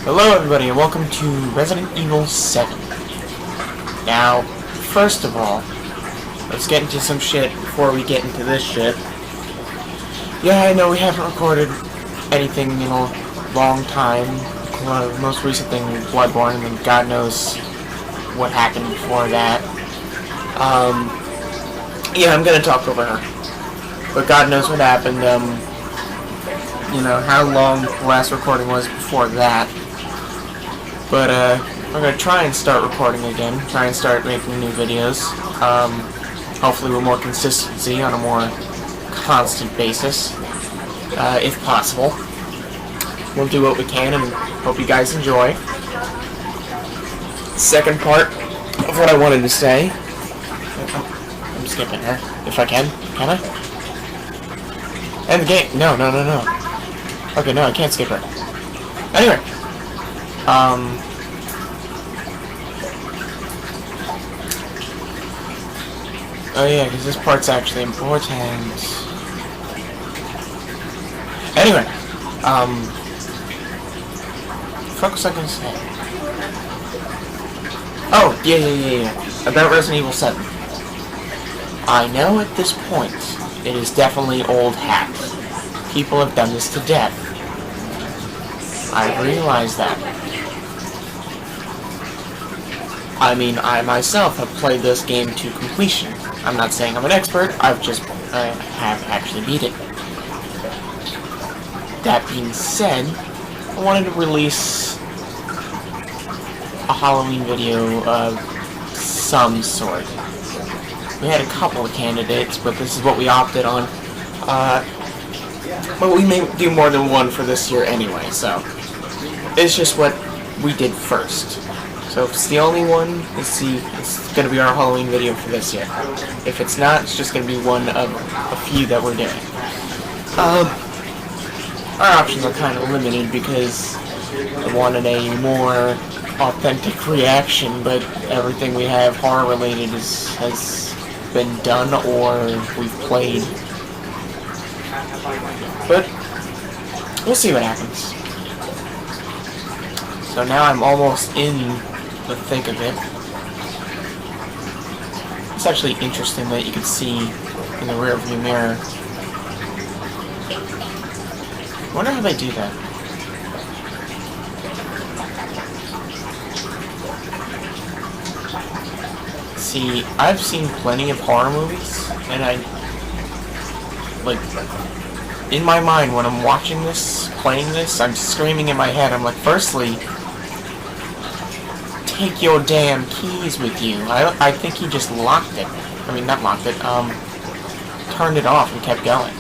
Hello everybody and welcome to Resident Evil 7. Now, first of all, let's get into some shit before we get into this shit. Yeah, I know we haven't recorded anything in a long time. The most recent thing was Bloodborne, and then God knows what happened before that. Yeah, I'm gonna talk over her. But God knows what happened, you know, how long the last recording was before that. But, we're gonna try and start recording again, try and start making new videos, hopefully with more consistency on a more constant basis, if possible. We'll do what we can and hope you guys enjoy. Second part of what I wanted to say. I'm skipping her, if I can. Can I? End the game. No. Okay, no, I can't skip her. Anyway. Oh yeah, because this part's actually important. Anyway, what was I gonna say? Oh, yeah. About Resident Evil 7. I know at this point, it is definitely old hat. People have done this to death. I realize that. I mean, I myself have played this game to completion. I'm not saying I'm an expert, I have actually beat it. That being said, I wanted to release a Halloween video of some sort. We had a couple of candidates, but this is what we opted on. But we may do more than one for this year anyway, so it's just what we did first. So if it's the only one, it's going to be our Halloween video for this year. If it's not, it's just going to be one of a few that we're doing. Our options are kind of limited because I wanted a more authentic reaction, but everything we have horror related has been done or we've played. But we'll see what happens. So now I'm almost in the thick of it. It's actually interesting that you can see in the rearview mirror. I wonder how they do that. See, I've seen plenty of horror movies, and in my mind, when I'm watching this, playing this, I'm screaming in my head, I'm like, firstly, take your damn keys with you. I think he just locked it. I mean, not locked it, turned it off and kept going.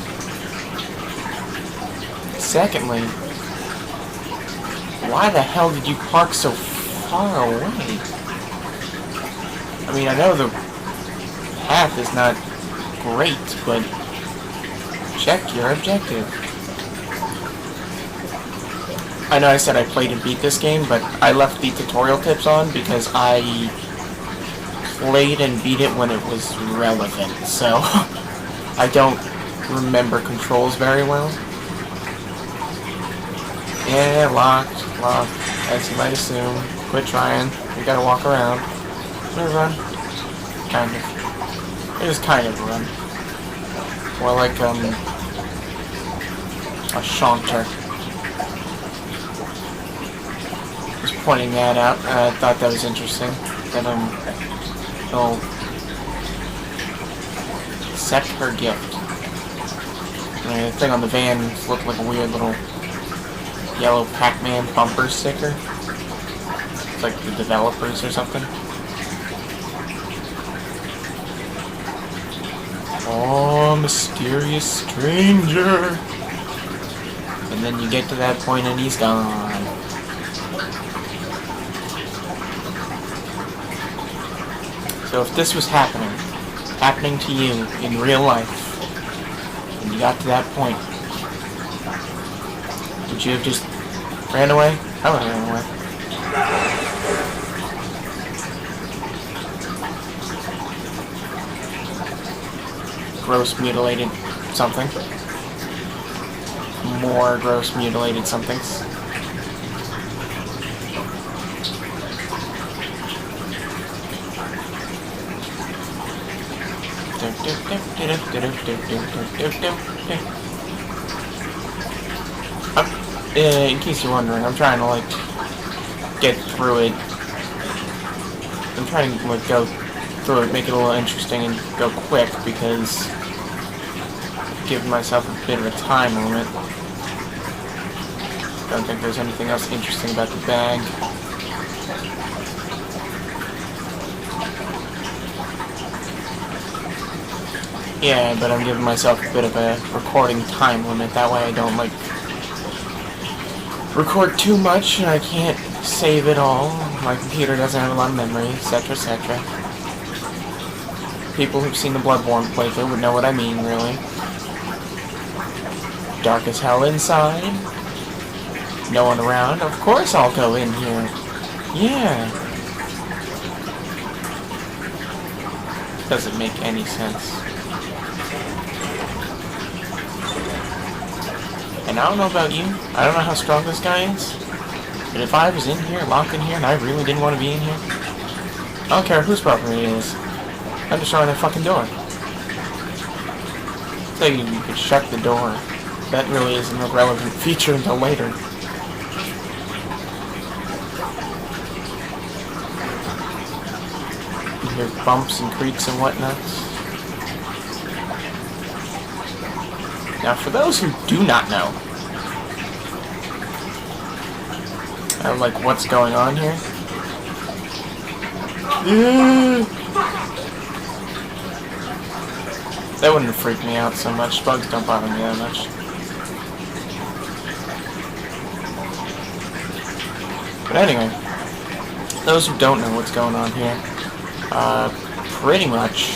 Secondly, why the hell did you park so far away? I mean, I know the path is not great, but check your objective. I know I said I played and beat this game, but I left the tutorial tips on because I played and beat it when it was relevant, so I don't remember controls very well. Yeah, locked, as you might assume. Quit trying, we gotta walk around. Run. Kind of. It is kind of a run. More like, a saunter. Just pointing that out. I thought that was interesting. Then, he'll accept her gift. I mean, the thing on the van looked like a weird little yellow Pac-Man bumper sticker. It's like the developers or something. Oh, mysterious stranger. And then you get to that point and he's gone. So if this was happening to you in real life, and you got to that point, would you have just ran away? I would have ran away. Gross mutilated something. More gross mutilated somethings. In case you're wondering, I'm trying to like get through it. I'm trying to like go through it, make it a little interesting, and go quick because I'm giving myself a bit of a time limit. Don't think there's anything else interesting about the bag. Yeah, but I'm giving myself a bit of a recording time limit. That way I don't like record too much and I can't save it all. My computer doesn't have a lot of memory, etc, etc. People who've seen the Bloodborne playthrough would know what I mean, really. Dark as hell inside. No one around. Of course I'll go in here. Yeah. Doesn't make any sense. And I don't know about you. I don't know how strong this guy is. But if I was in here, locked in here, and I really didn't want to be in here, I don't care whose property it is. I'm destroying that fucking door. So you could shut the door. That really isn't a relevant feature until later. You hear bumps and creaks and whatnot. Now, for those who do not know, like what's going on here, that wouldn't freak me out so much. Bugs don't bother me that much. But anyway, those who don't know what's going on here, pretty much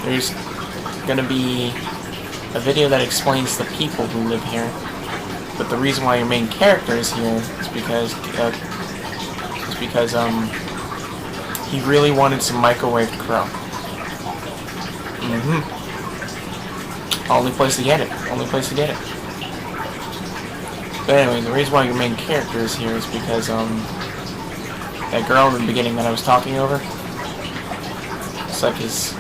there's gonna be a video that explains the people who live here. But the reason why your main character is here is because he really wanted some microwave crow. Only place to get it. Only place to get it. But anyway, the reason why your main character is here is because that girl in the beginning that I was talking over, it's like his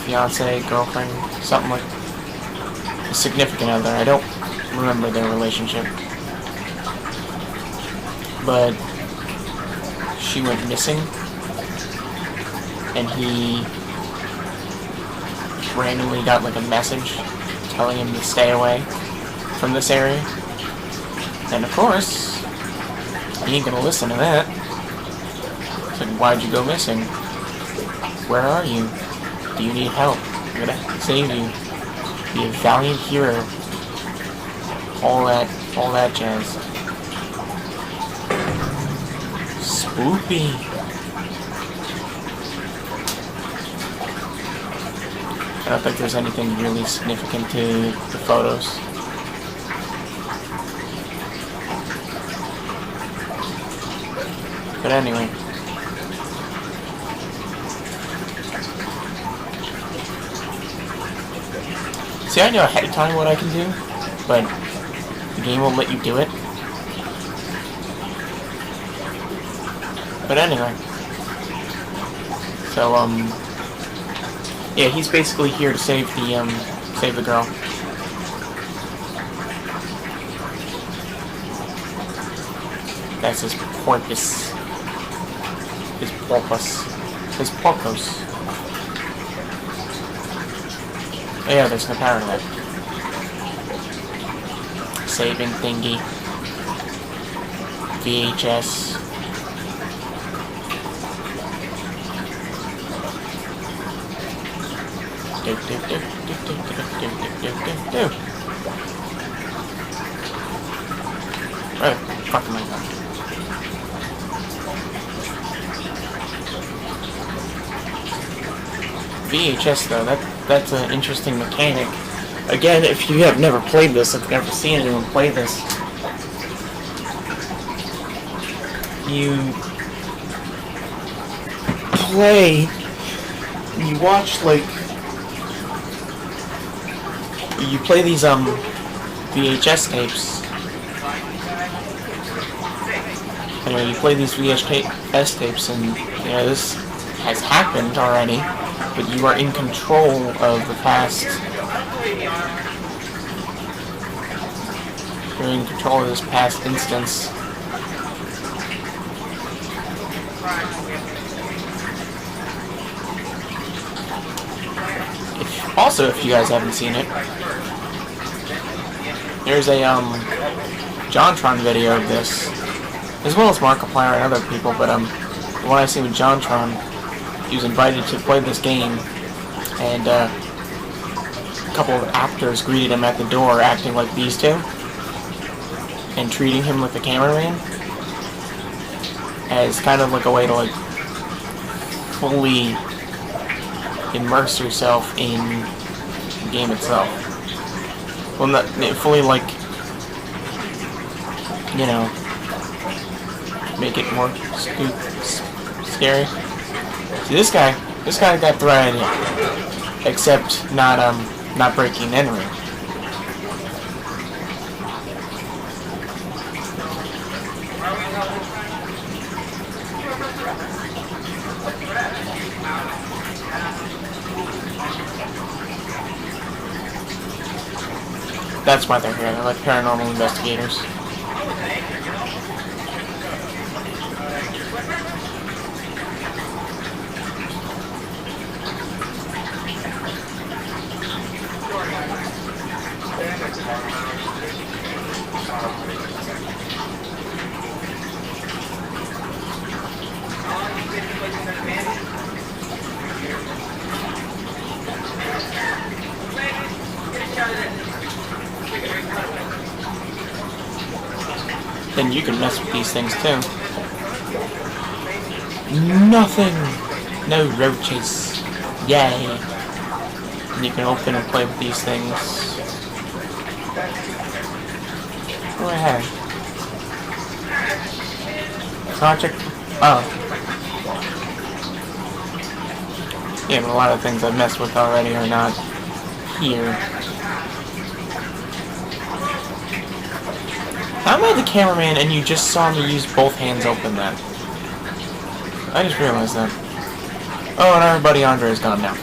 fiance, girlfriend, something like a significant other. I don't remember their relationship. But she went missing and he randomly got like a message telling him to stay away from this area. And of course, he ain't gonna listen to that. It's like, why'd you go missing? Where are you? Do you need help? I'm gonna save you. Be a valiant hero. All that jazz. Spoopy. I don't think there's anything really significant to the photos. But anyway. See, I know ahead of time what I can do, but the game won't let you do it. But anyway. So, yeah, he's basically here to save the girl. That's his porpoise. His porpoise. His porpoise. Oh yeah, there's no power to that. Saving thingy. VHS. Do. Where the fuck am I going? VHS though, that's an interesting mechanic. Again, if you have never played this, if you've never seen anyone play this, you play these VHS tapes. Anyway, you play these VHS tapes, and you know this has happened already, but you are in control of the past. You're in control of this past instance. Also, if you guys haven't seen it, there's a JonTron video of this, as well as Markiplier and other people, but the one I see with JonTron, he was invited to play this game, and a couple of actors greeted him at the door acting like these two, and treating him like the cameraman, as kind of like a way to like fully immerse yourself in the game itself. Well, not fully, like, you know, make it more scary. See, this guy got thread, except not breaking and entering. That's why they're here. They're like paranormal investigators. Then you can mess with these things too. Nothing! No roaches. Yay! And you can open and play with these things. Go ahead. Project... Oh. Yeah, but a lot of things I've messed with already are not here. How am I the cameraman and you just saw me use both hands open that? I just realized that. Oh, and our buddy Andre is gone now.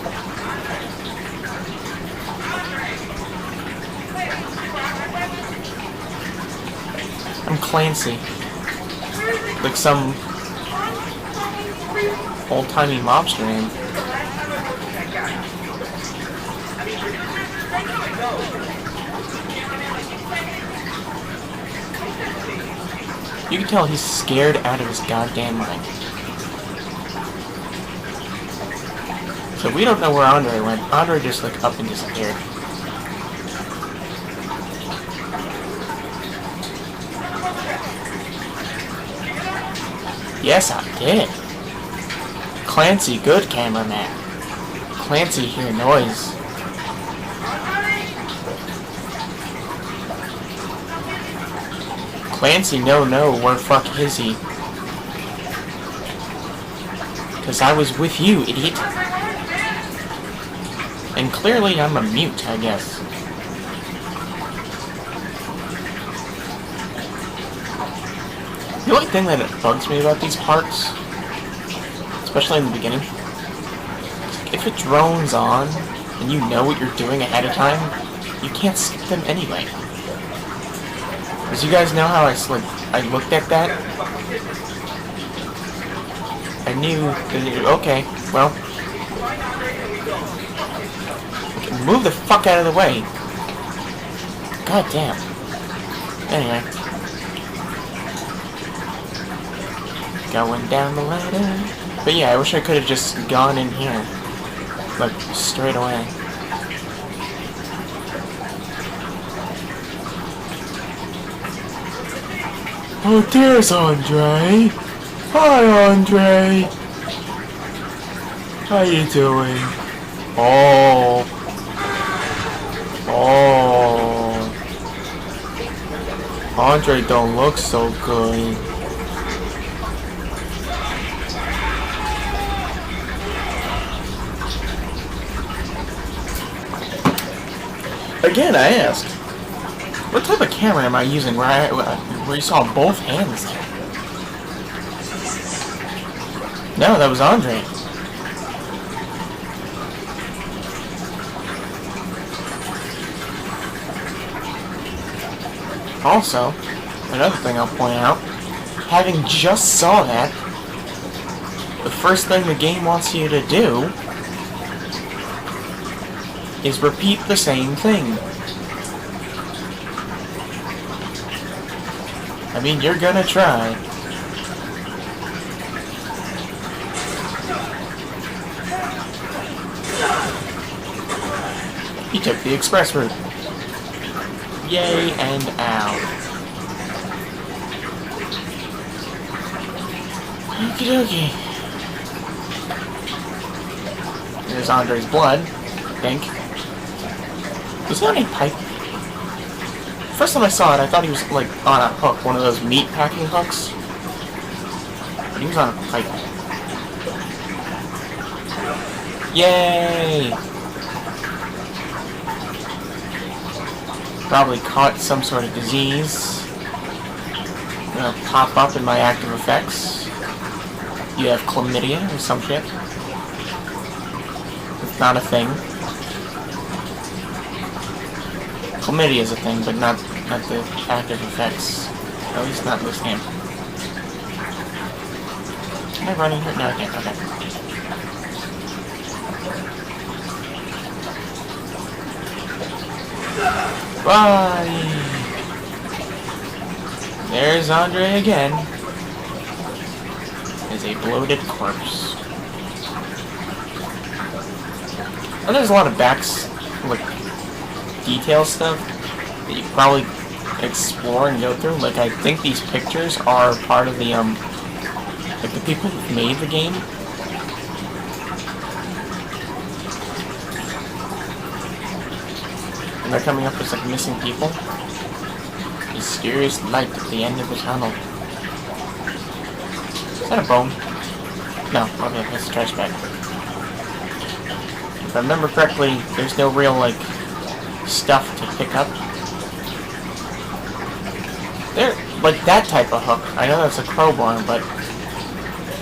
I'm Clancy. Like some old-timey mobster name. You can tell he's scared out of his goddamn mind. So we don't know where Andre went. Andre just like up and disappeared. Yes, I did. Clancy, good cameraman. Clancy, hear noise. Clancy, no, where fuck is he? Cause I was with you, idiot. And clearly I'm a mute, I guess. The only thing that bugs me about these parts, especially in the beginning, if it drones on, and you know what you're doing ahead of time, you can't skip them anyway. As you guys know how I looked at that? I knew that okay, well. Okay, move the fuck out of the way. God damn. Anyway. Going down the ladder. But yeah, I wish I could have just gone in here. Like, straight away. Oh, there's Andre. Hi, Andre. How you doing? Oh. Andre don't look so good. Again, I asked, what type of camera am I using where you saw both hands there? No, that was Andre. Also, another thing I'll point out, having just saw that, the first thing the game wants you to do is repeat the same thing. I mean, you're gonna try. He took the express route. Yay and ow. Okie dokie. There's Andre's blood, I think. Was he on a pipe? First time I saw it, I thought he was like on a hook, one of those meat packing hooks. But he was on a pipe. Yay! Probably caught some sort of disease. Gonna pop up in my active effects. You have chlamydia or some shit. It's not a thing. Chlamydia is a thing, but not the active effects. At least not this game. Can I run in here? No, I can't. Okay. Bye! There's Andre again. As a bloated corpse. And there's a lot of like, detail stuff that you probably explore and go through. Like, I think these pictures are part of the, like, the people who made the game. And they're coming up as, like, missing people. Mysterious light at the end of the tunnel. Is that a bone? No, okay, that's a trash bag. If I remember correctly, there's no real, like, stuff to pick up. There, like that type of hook. I know that's a crowbar, but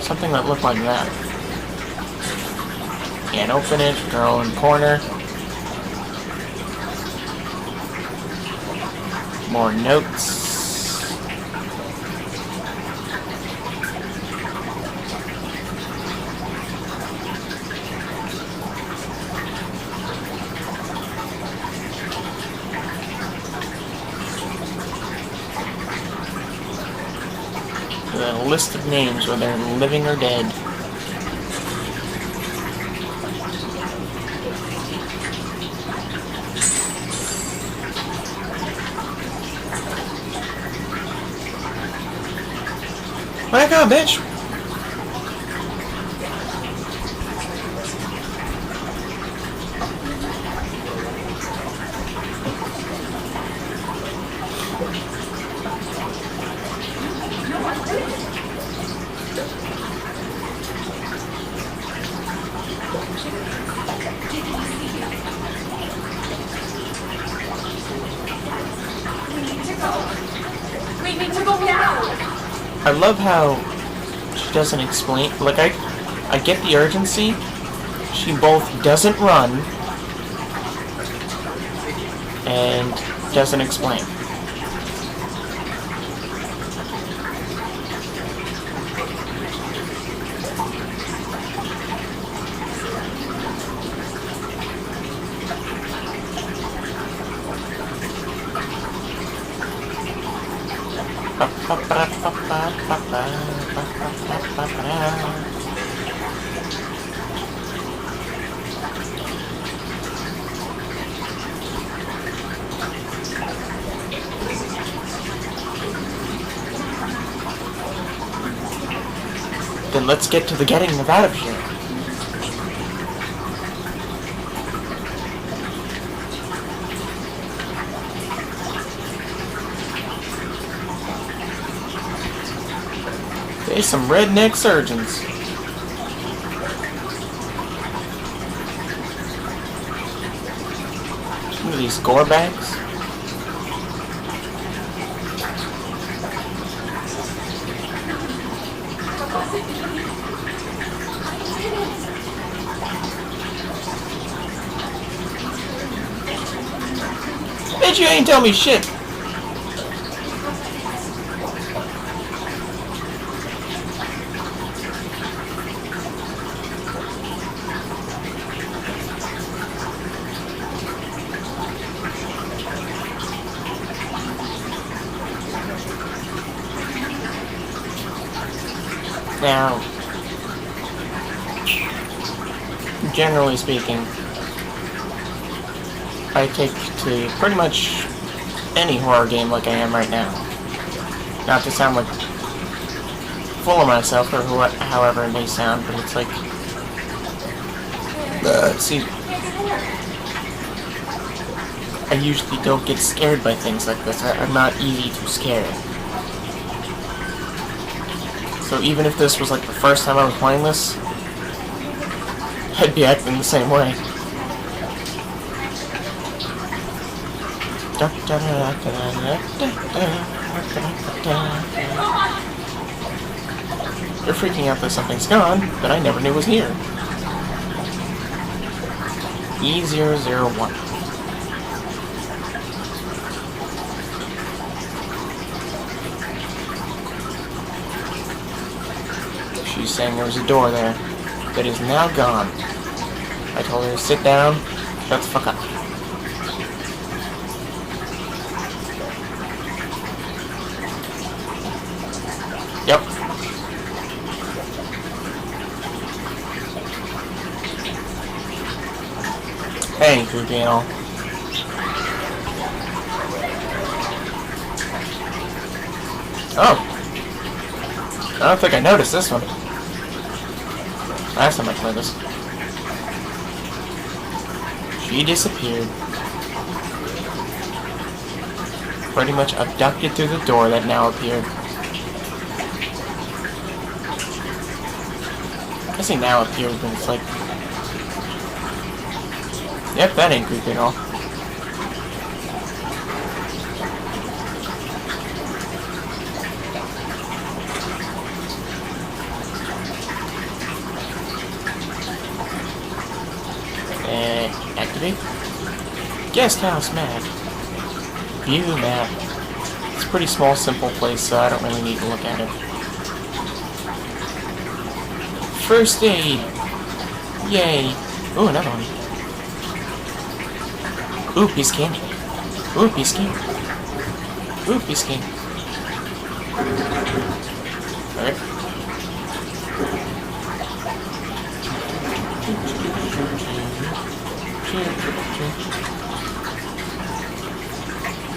something that looked like that. Can't open it. Girl in corner. More notes. A list of names, whether living or dead. Back up, bitch! I love how she doesn't explain. Like, I get the urgency. She both doesn't run and doesn't explain. Then let's get to the getting out of here. There's some redneck surgeons. What are these, gore bags? Bitch, you ain't tell me shit. Now, generally speaking, I take to pretty much any horror game like I am right now. Not to sound like full of myself or however it may sound, but it's like, see, I usually don't get scared by things like this. I'm not easy to scare. So even if this was like the first time I was playing this, I'd be acting the same way. You're freaking out that something's gone, that I never knew was here. E001. She's saying there was a door there that is now gone. I told her to sit down, shut the fuck up. Yep. Hey, creepy and all. Oh. I don't think I noticed this one. Last time I played this. She disappeared. Pretty much abducted through the door that now appeared. I say now appeared, but it's like... Yep, that ain't creepy at all. Activate. Guest house map. View map. It's a pretty small, simple place, so I don't really need to look at it. First aid. Yay. Ooh, another one. Ooh, piece of candy. Ooh, piece of candy. Ooh, piece of candy. Alright.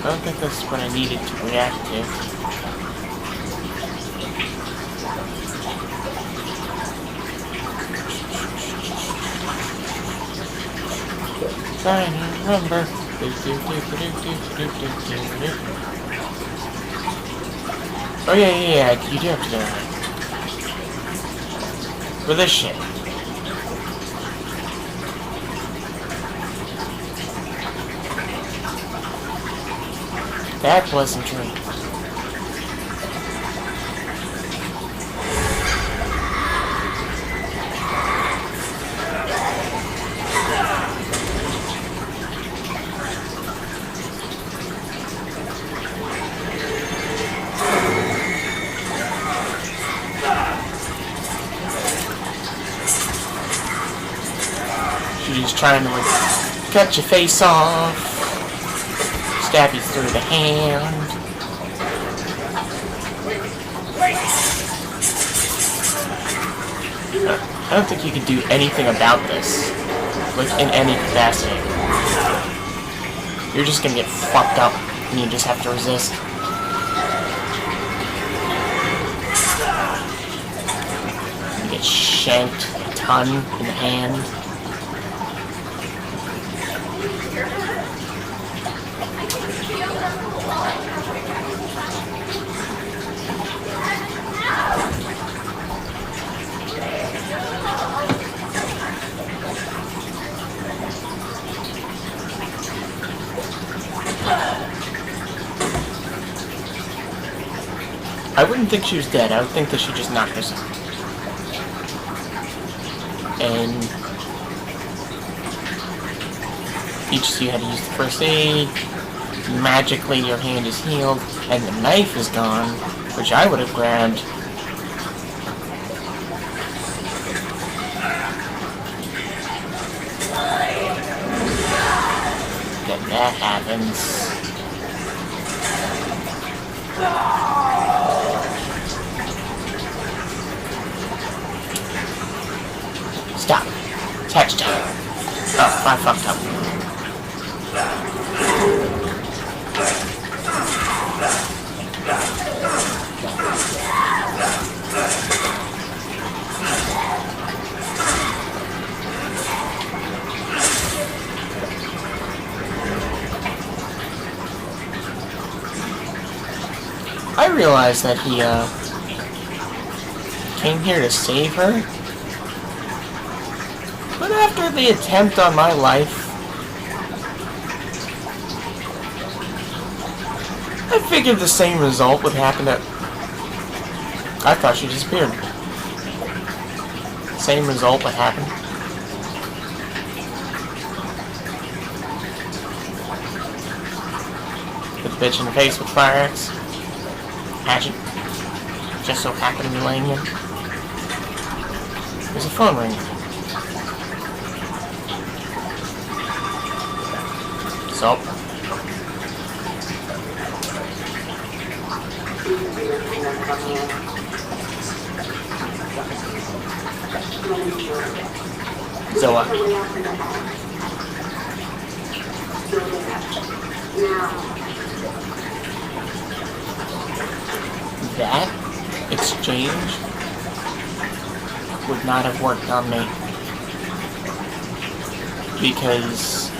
I don't think that's what I needed to react to. Trying to remember. Oh yeah, you do have to go ahead. For this shit. That wasn't true. She's trying to, like, cut your face off, stab you through the hand. I don't think you can do anything about this, like, in any capacity. You're just gonna get fucked up, and you just have to resist. You get shanked a ton in the hand. I wouldn't think she was dead. I would think that she just knocked herself. And you just see how to use the first aid. Magically, your hand is healed, and the knife is gone, which I would have grabbed. Then that happens. Catch time. Oh, I fucked up. I realized that he, came here to save her. But after the attempt on my life, I figured the same result would happen to... I thought she disappeared. Same result would happen. Hit the bitch in the face with fire axe. Hatchet. Just so happened to be laying here. There's a phone ringing. So. Zoa. That exchange would not have worked on me. Because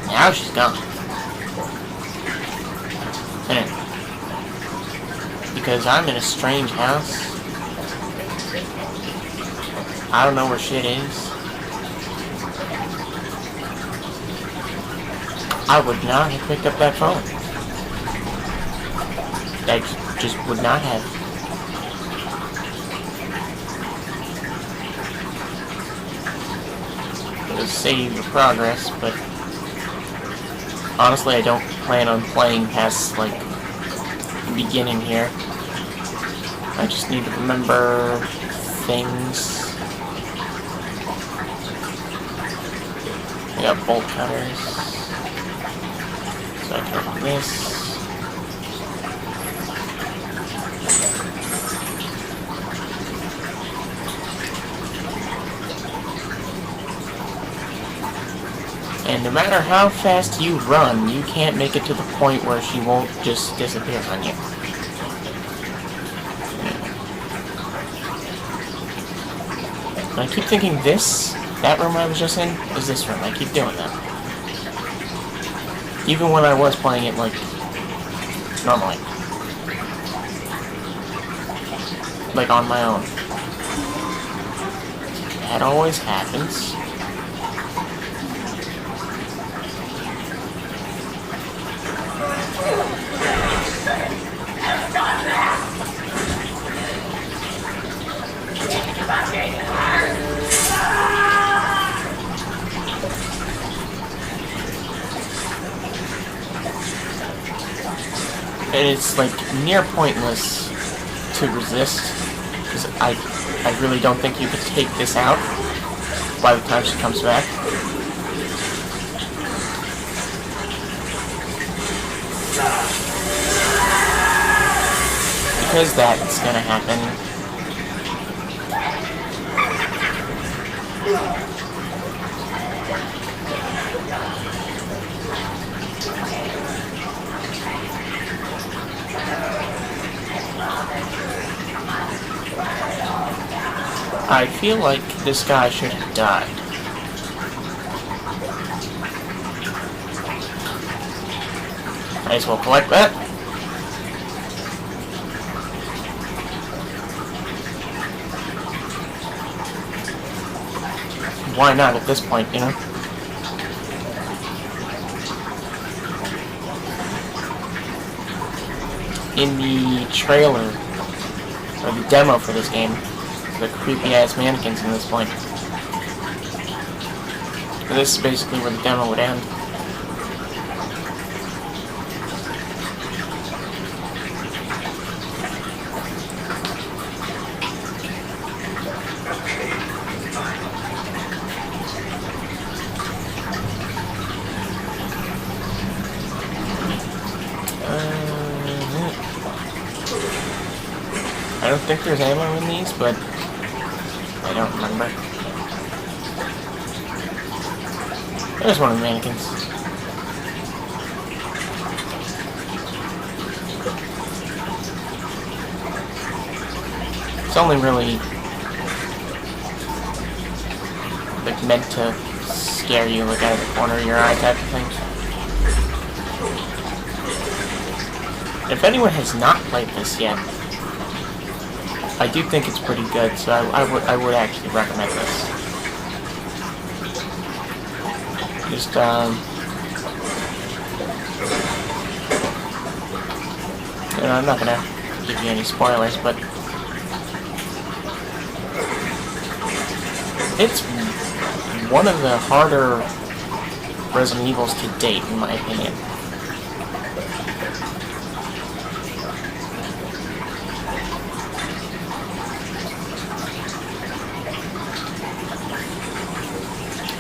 now she's gone. And because I'm in a strange house. I don't know where shit is. I would not have picked up that phone. I just would not have. It was save the progress, but honestly I don't plan on playing past, like, the beginning here. I just need to remember things. I got bolt cutters. So I can open this. And no matter how fast you run, you can't make it to the point where she won't just disappear on you. And I keep thinking that room I was just in, is this room. I keep doing that. Even when I was playing it, like, normally. Like, on my own. That always happens. And it's, like, near pointless to resist, because I really don't think you could take this out by the time she comes back. Because that's gonna happen. I feel like this guy should have died. Might as well collect that. Why not at this point, you know? In the trailer, or the demo for this game, the creepy-ass mannequins in this point. And this is basically where the demo would end. I don't think there's ammo in these, but I don't remember. There's one of the mannequins. It's only really like meant to scare you, like out of the corner of your eye type of thing. If anyone has not played this yet, I do think it's pretty good, so I would actually recommend this. Just you know, I'm not gonna give you any spoilers, but it's one of the harder Resident Evils to date, in my opinion.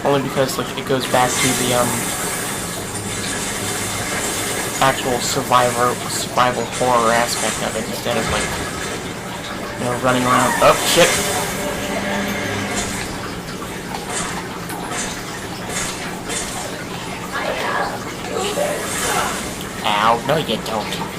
Only because like it goes back to the actual survival horror aspect of it instead of like, you know, running around. Oh shit! Ow! No, you don't.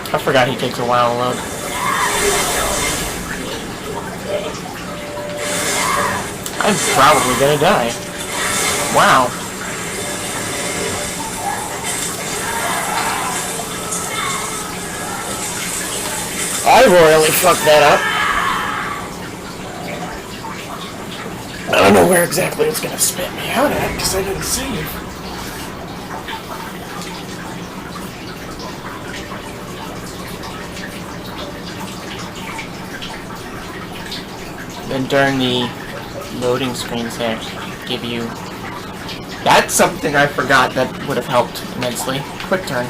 I forgot he takes a while to load. I'm probably gonna die. Wow. I royally fucked that up. I don't know where exactly it's gonna spit me out at because I didn't save. Then during the loading screens they actually give you... That's something I forgot that would have helped immensely. Quick turn.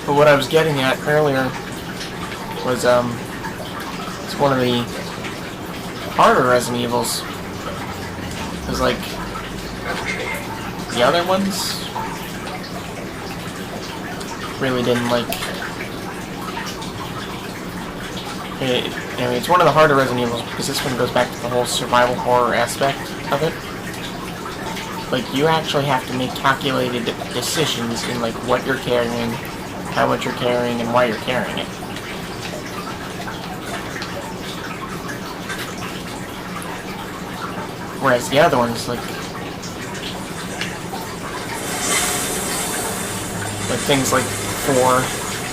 But what I was getting at earlier was, it's one of the harder Resident Evils. Because, like, the other ones really didn't, like... I mean, it's one of the harder Resident Evils because this one goes back to the whole survival horror aspect of it. Like, you actually have to make calculated decisions in, like, what you're carrying, how much you're carrying, and why you're carrying it. Whereas the other ones, like things like 4,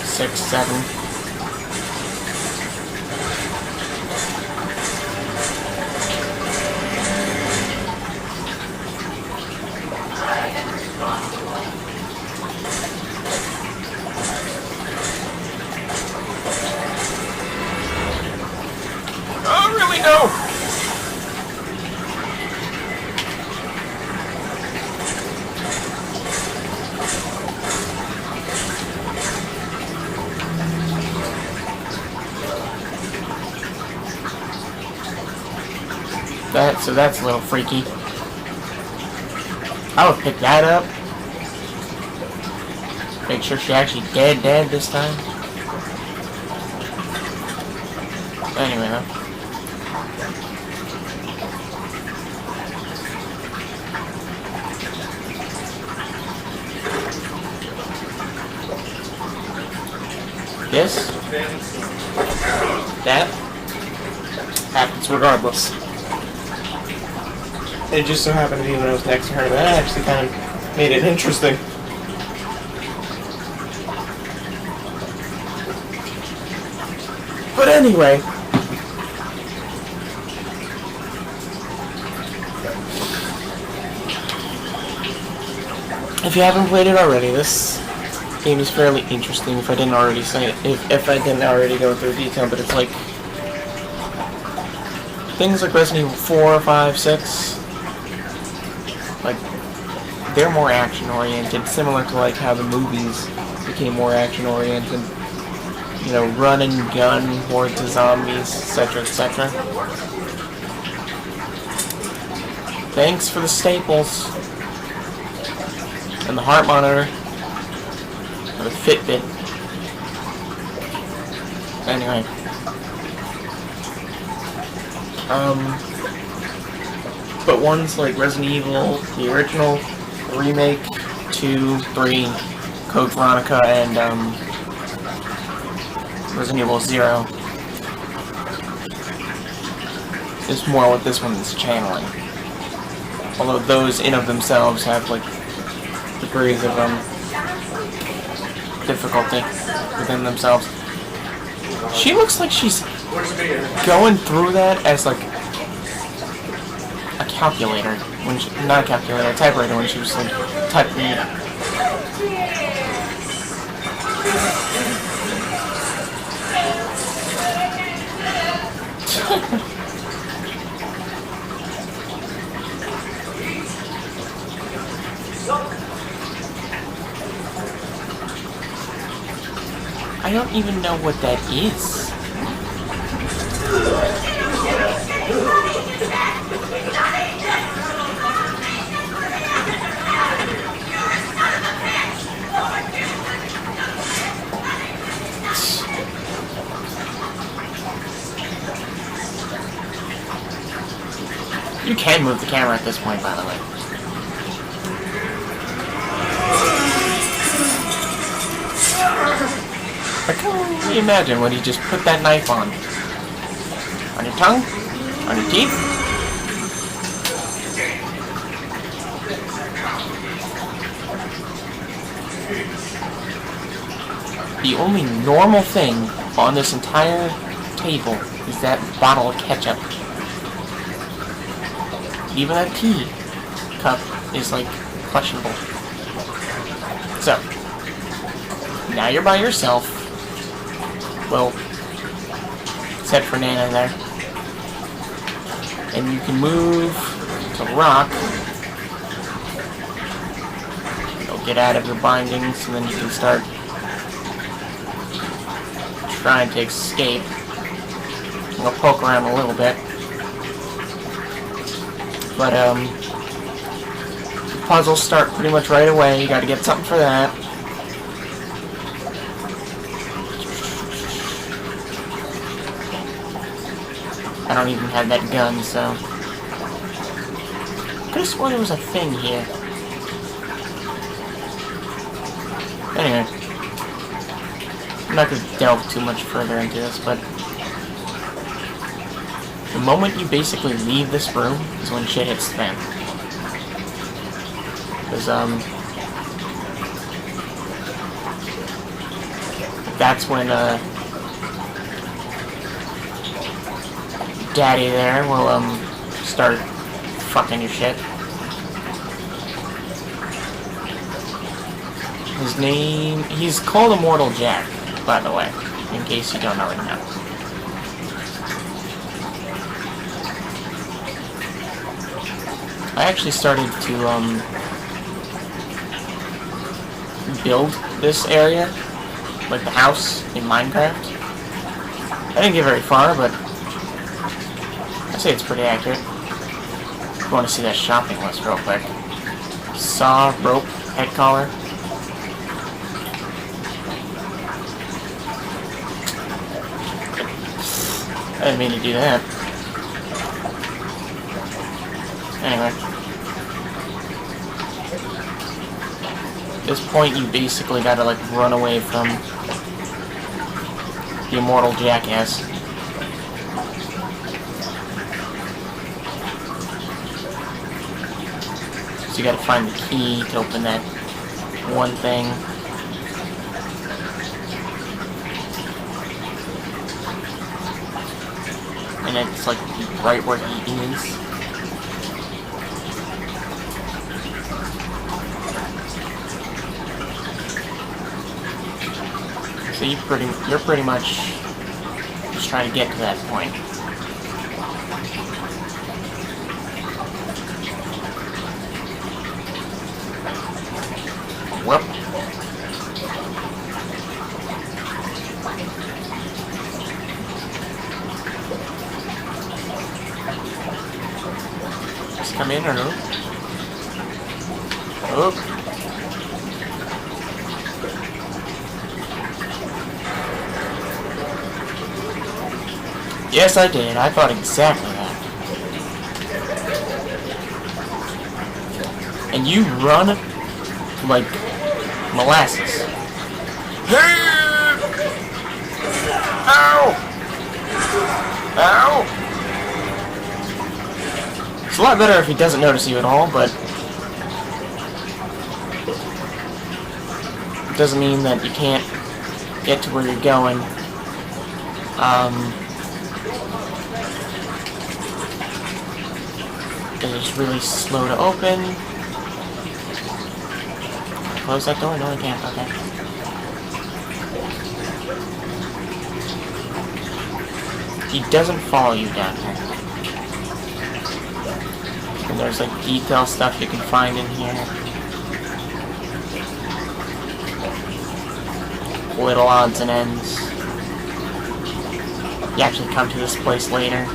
6, 7... Oh, really? No! So that's a little freaky. I would pick that up. Make sure she actually dead this time. Anyway, though. This, that happens regardless. It just so happened to be when I was next to her that actually kind of made it interesting. But anyway, if you haven't played it already, this game is fairly interesting. If I didn't already say it, if I didn't already go through detail, but it's like things like Resident Evil 4, 5, 6. Like, they're more action-oriented, similar to like how the movies became more action-oriented. you know, run and gun hordes of zombies, etc., etc. Thanks for the staples. And the heart monitor. And the Fitbit. Anyway. But ones like Resident Evil, the original, the remake, 2, 3, Code Veronica, and Resident Evil 0 is more what this one is channeling. Although those in of themselves have like degrees of difficulty within themselves. She looks like she's going through that as like a calculator when she, not a calculator, a typewriter when she was like typing it. I don't even know what that is. You can move the camera at this point, by the way. I can only imagine what he just put that knife on. On your tongue? On your teeth? The only normal thing on this entire table is that bottle of ketchup. Even that tea cup is, like, questionable. So, now you're by yourself. Well, except for Nana there. And you can move to rock. You'll get out of your bindings, and then you can start trying to escape. We'll poke around a little bit. But, the puzzles start pretty much right away. You gotta get something for that. I don't even have that gun, so... I could've sworn there was a thing here. Anyway. I'm not gonna delve too much further into this, but... the moment you basically leave this room is when shit hits the fan. Because, that's when, Daddy there will, start fucking your shit. His name... he's called Immortal Jack, by the way, in case you don't already know. I actually started to, build this area, like the house in Minecraft. I didn't get very far, but I'd say it's pretty accurate. If you want to see that shopping list real quick. Saw, rope, head collar. I didn't mean to do that. Anyway. At this point, you basically gotta, like, run away from the immortal jackass. So you gotta find the key to open that one thing. And it's, like, right where he is. So you're pretty much just trying to get to that point. Whoop. no. Oh. Yes, I did. I thought exactly that. And you run like molasses. Ow! Ow! It's a lot better if he doesn't notice you at all, but it doesn't mean that you can't get to where you're going. It's really slow to open. Close that door? No, I can't. Okay. He doesn't follow you down here. And there's like detail stuff you can find in here. Little odds and ends. You actually come to this place later.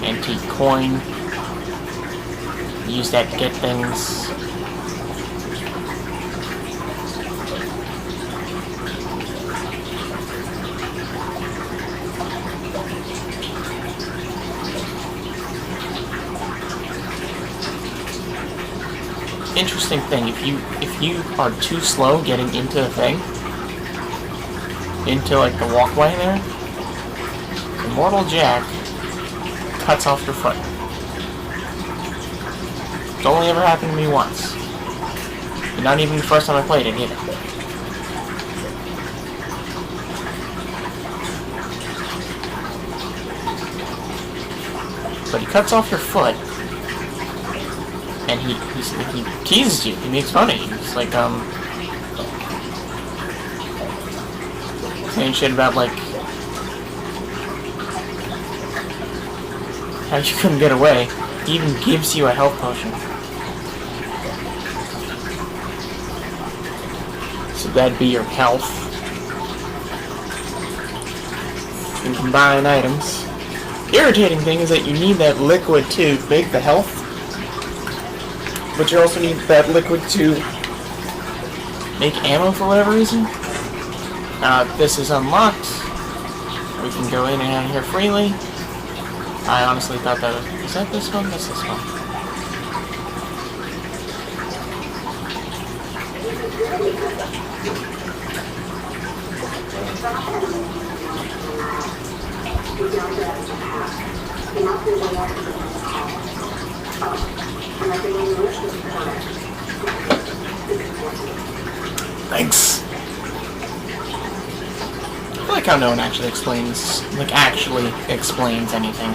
Antique coin. Use that to get things. Interesting thing, if you are too slow getting into the thing, into like the walkway there, Immortal Jack cuts off your foot. It's only ever happened to me once. And not even the first time I played it either. But he cuts off your foot, and he teases you. He makes fun of you. It's like saying shit about like how you couldn't get away. He even gives you a health potion. So that'd be your health. You can combine items. The irritating thing is that you need that liquid to make the health, but you also need that liquid to make ammo for whatever reason. This is unlocked. We can go in and out of here freely. I honestly thought that was... Is that this one? That's this one. Thanks. I like how no one actually explains anything.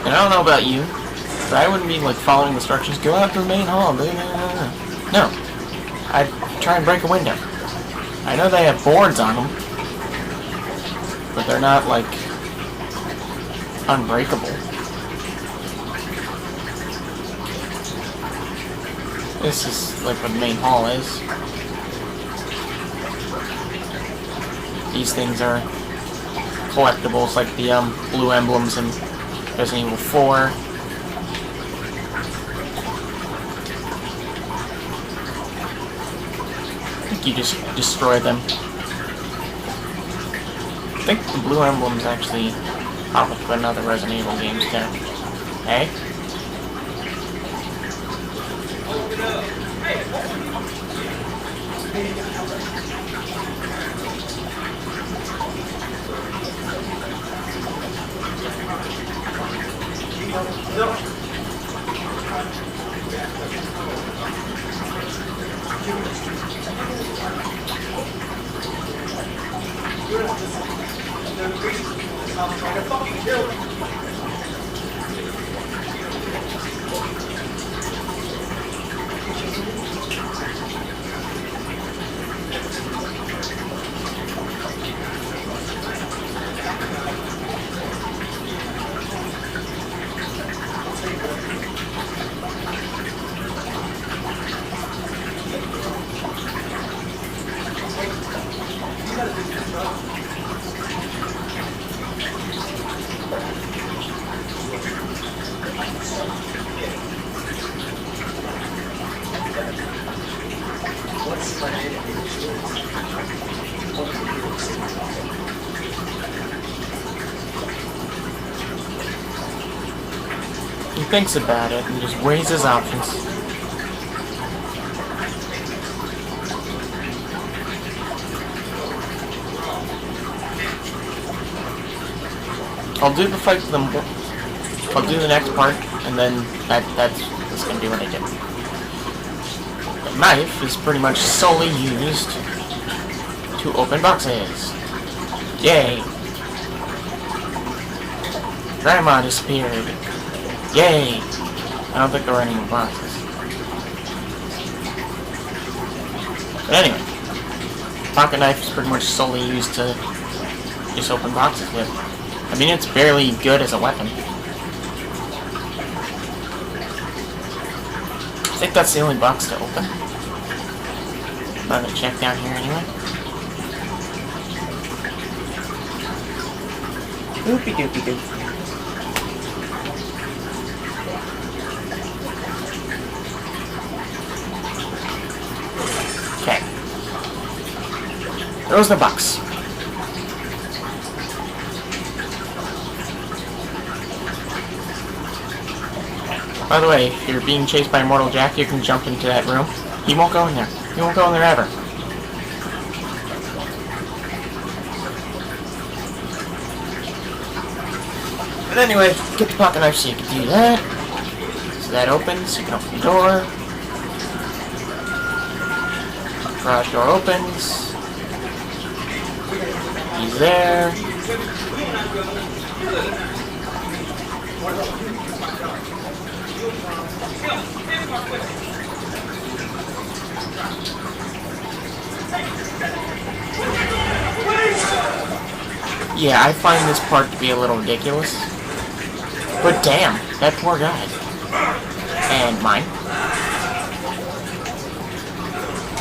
And I don't know about you, but I wouldn't be like following instructions. Go out to the main hall. No, I'd try and break a window. I know they have boards on them, but they're not like unbreakable. This is like what the main hall is. These things are collectibles, like the blue emblems in Resident Evil 4. I think you just destroy them. I think the blue emblems actually pop up to another Resident Evil game too. Hey? He thinks about it and just weighs his options. I'll do the fight to them. I'll do the next part, and then that's gonna be what I do. The knife is pretty much solely used to open boxes. Yay! Grandma disappeared. Yay! I don't think there were any more boxes. But anyway, pocket knife is pretty much solely used to just open boxes with. I mean, it's barely good as a weapon. I think that's the only box to open. I'm gonna check down here anyway. Doopy doopy doop. Okay. There was the box. By the way, if you're being chased by Immortal Jack, you can jump into that room. He won't go in there. He won't go in there ever. But anyway, get the pocket knife so you can do that. So that opens, you can open the door. Garage door opens. He's there. Yeah, I find this part to be a little ridiculous. But damn, that poor guy. And mine.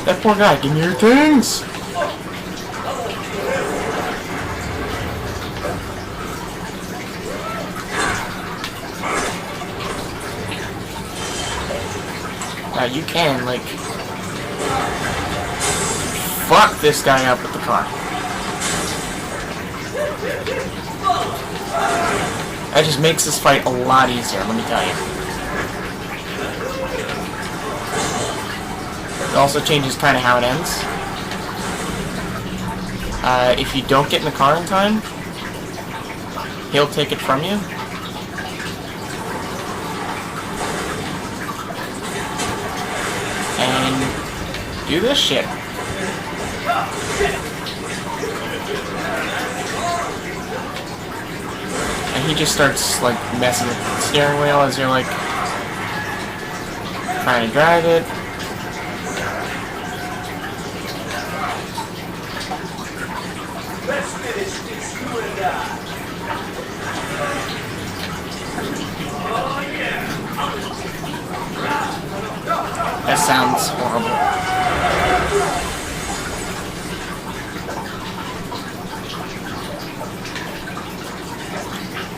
That poor guy, give me your things! Now you can, like, fuck this guy up with the car. That just makes this fight a lot easier, let me tell you. It also changes kind of how it ends. If you don't get in the car in time, he'll take it from you. And do this shit. And he just starts, like, messing with the steering wheel as you're, like, trying to drive it. That sounds horrible.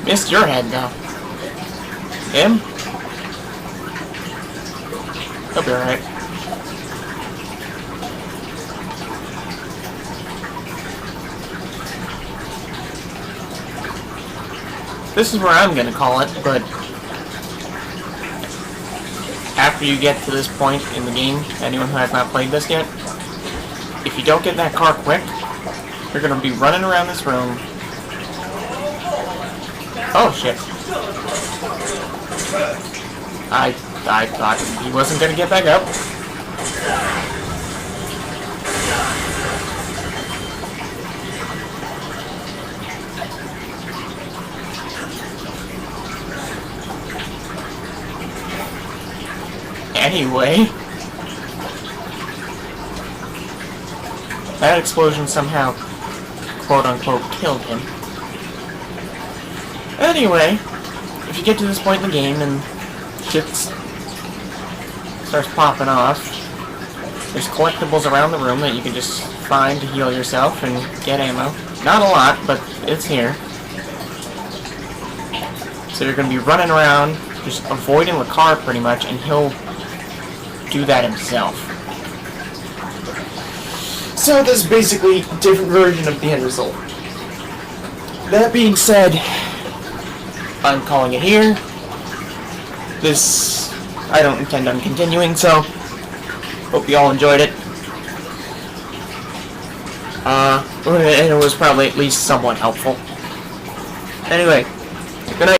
Missed your head, though. Him? He'll be alright. This is where I'm gonna call it, but after you get to this point in the game, anyone who has not played this yet, if you don't get in that car quick, you're gonna be running around this room. Oh shit. I thought he wasn't gonna get back up. Anyway, that explosion somehow, quote-unquote, killed him. Anyway, if you get to this point in the game and shit starts popping off, there's collectibles around the room that you can just find to heal yourself and get ammo. Not a lot, but it's here. So you're going to be running around, just avoiding the car pretty much, and he'll do that himself. So this is basically a different version of the end result. That being said, I'm calling it here. this I don't intend on continuing, so hope you all enjoyed it. And it was probably at least somewhat helpful. Anyway, good night.